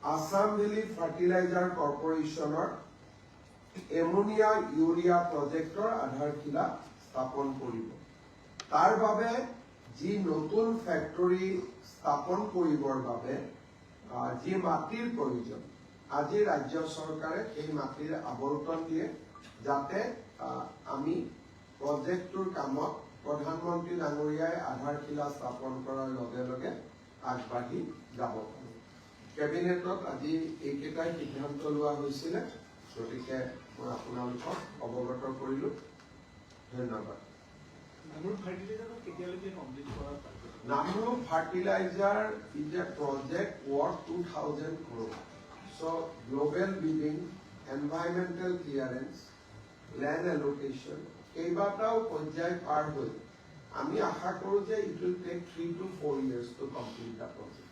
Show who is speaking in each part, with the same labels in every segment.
Speaker 1: Assam Valley Fertilizer Corporationৰ ammonia urea প্ৰজেক্টৰ আধাৰশিলা স্থাপন কৰিব। তাৰ বাবে যি নতুন ফ্যাক্টৰী স্থাপন কৰিবৰ বাবে যি মাটিৰ প্ৰয়োজন, আজি ৰাজ্য চৰকাৰে এই মাটিৰ আবণ্টন দিয়ে যাতে আমি প্ৰজেক্টৰ কামত প্ৰধানমন্ত্ৰী ডাঙৰীয়াই আধাৰশিলা স্থাপন কৰাৰ লগে লগে আগবাঢ়ি যাব পাৰোঁ। কেবিনেটত আজি এইকেইটাই সিদ্ধান্ত লোৱা হৈছিল, গতিকে মই আপোনালোকক অৱগত কৰিলোঁ। ধন্যবাদ। Namru Fertilizer is a project worth 2,000 crore. So global bidding, environmental clearance, land allocation, কেইবাটাও পৰ্যায় পাৰ হৈ আমি আশা কৰোঁ যে it will take 3 to 4 years to complete the project.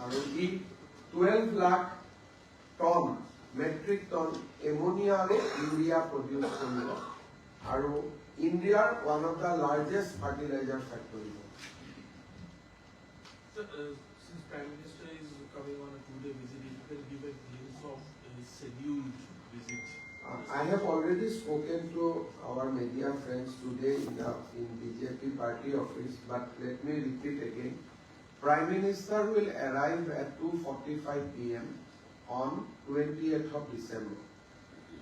Speaker 1: আৰু ই 12 lakh ton metric ton ammonia আৰু urea produce কৰিব আৰু India's one of the largest fertilizer factories.
Speaker 2: So, since Prime Minister is coming on a 2-day visit, if you can give a glimpse of his scheduled visit.
Speaker 1: I have already spoken to our media friends today in BJP party office, but let me repeat again. Prime Minister will arrive at 2:45 p.m. on 20th of December.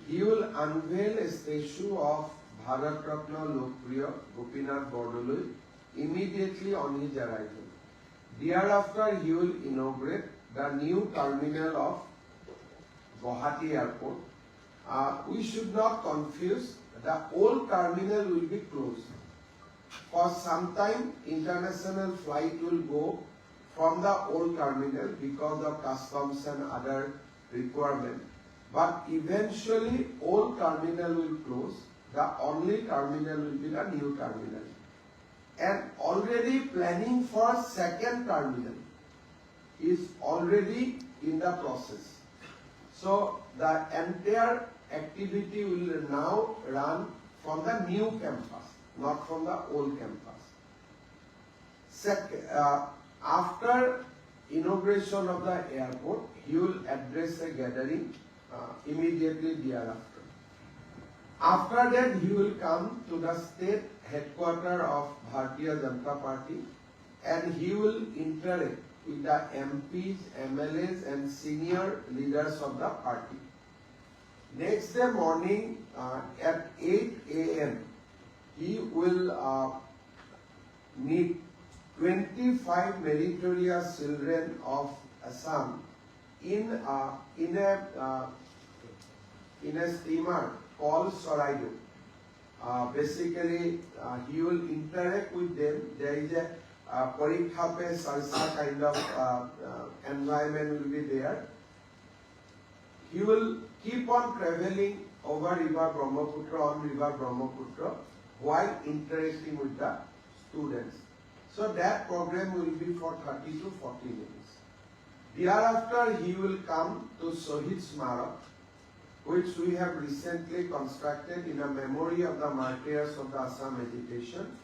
Speaker 1: He will unveil a statue of Bharat Ratna Lokpriya Gopinath Bordoloi immediately on his arrival. Thereafter, he will inaugurate the new terminal of Guwahati Airport. We should not confuse, the old terminal will be closed. For some time, international flight will go from the old terminal because of customs and other requirements. But eventually, old terminal will close. The only terminal will be the new terminal. And already planning for second terminal is already in the process. So the entire activity will now run from the new campus, not from the old campus. After inauguration of the airport, he will address a gathering immediately thereafter. After that, he will come to the state headquarters of Bharatiya Janata Party and he will interact with the MPs, MLAs and senior leaders of the party. Next day morning at 8 a.m. he will meet 25 meritorious children of Assam in a steamer called Soraido. Basically, he will interact with them. There is a Parikha Pe Sarsa kind of environment will be there. He will keep on traveling over River Brahmaputra, on River Brahmaputra, while interacting with the students. So that program will be for 30 to 40 minutes. Thereafter, he will come to Shahid Smarak, which we have recently constructed in a memory of the martyrs of the Assam agitation,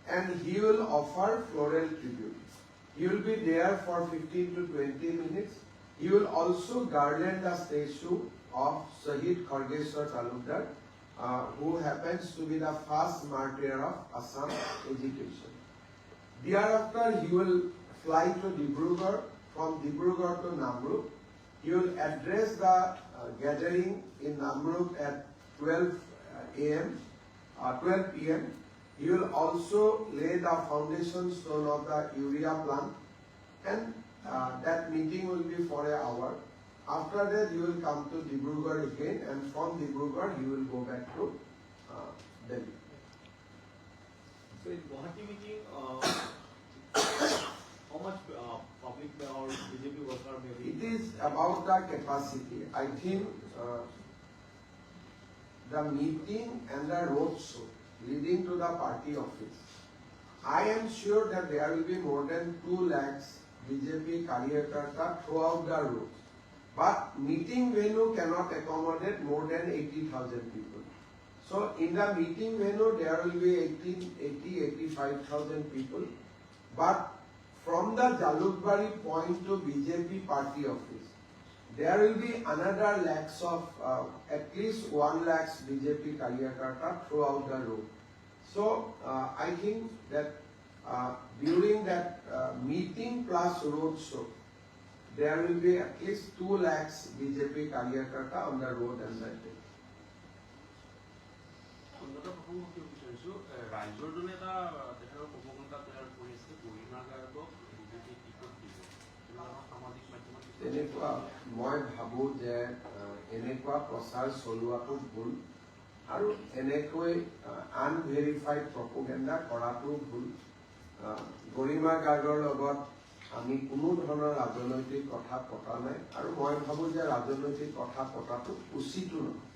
Speaker 1: and he will offer floral tribute. He will be there for 15 to 20 minutes. He will also garland the statue of Shahid Khargeshwar Talukdar, who happens to be the first martyr of Assam agitation. Thereafter, he will fly to Dibrugarh, from Dibrugarh to Namrup. He will address the gathering in Namrup at 12 p.m. He will also lay the foundation stone of the urea plant, and that meeting will be for an hour. After that, he will come to Dibrugarh again, and from Dibrugarh, he will go back to Delhi.
Speaker 2: So in Guwahati meeting, how much public or BJP worker may be?
Speaker 1: It is about the capacity. I think the meeting and the road show leading to the party office, I am sure that there will be more than 2 lakhs BJP Karyakarta throughout the roads. But meeting venue cannot accommodate more than 80,000 people. So in the meeting venue, there will be 85,000 people. But from the Jalukbari point to BJP party office, there will be another lakhs of at least 1 lakhs BJP Karyakarta throughout the road. So I think that during that meeting plus road show, there will be at least 2 lakhs BJP Karyakarta on the road and that day.
Speaker 3: ৰাইজৰ জনে এটা তেখেতৰ প্ৰপগণ্ডা তৈয়াৰ কৰিছে গৰিমা গাৰ্গক BJP টিকট দিব সামাজিক মাধ্যমত
Speaker 1: তেনেকুৱা মই ভাবো যে এনেকুৱা প্ৰচাৰ চলোৱাটো ভুল আৰু এনেকৈ আনভেৰিফাইড প্ৰপগেণ্ডা কৰাটো ভুল গৰিমা গাৰ্গৰ লগত আমি কোনো ধৰণৰ ৰাজনৈতিক কথা পতা নাই আৰু মই ভাবো যে ৰাজনৈতিক কথা পতাটো উচিতো নহয়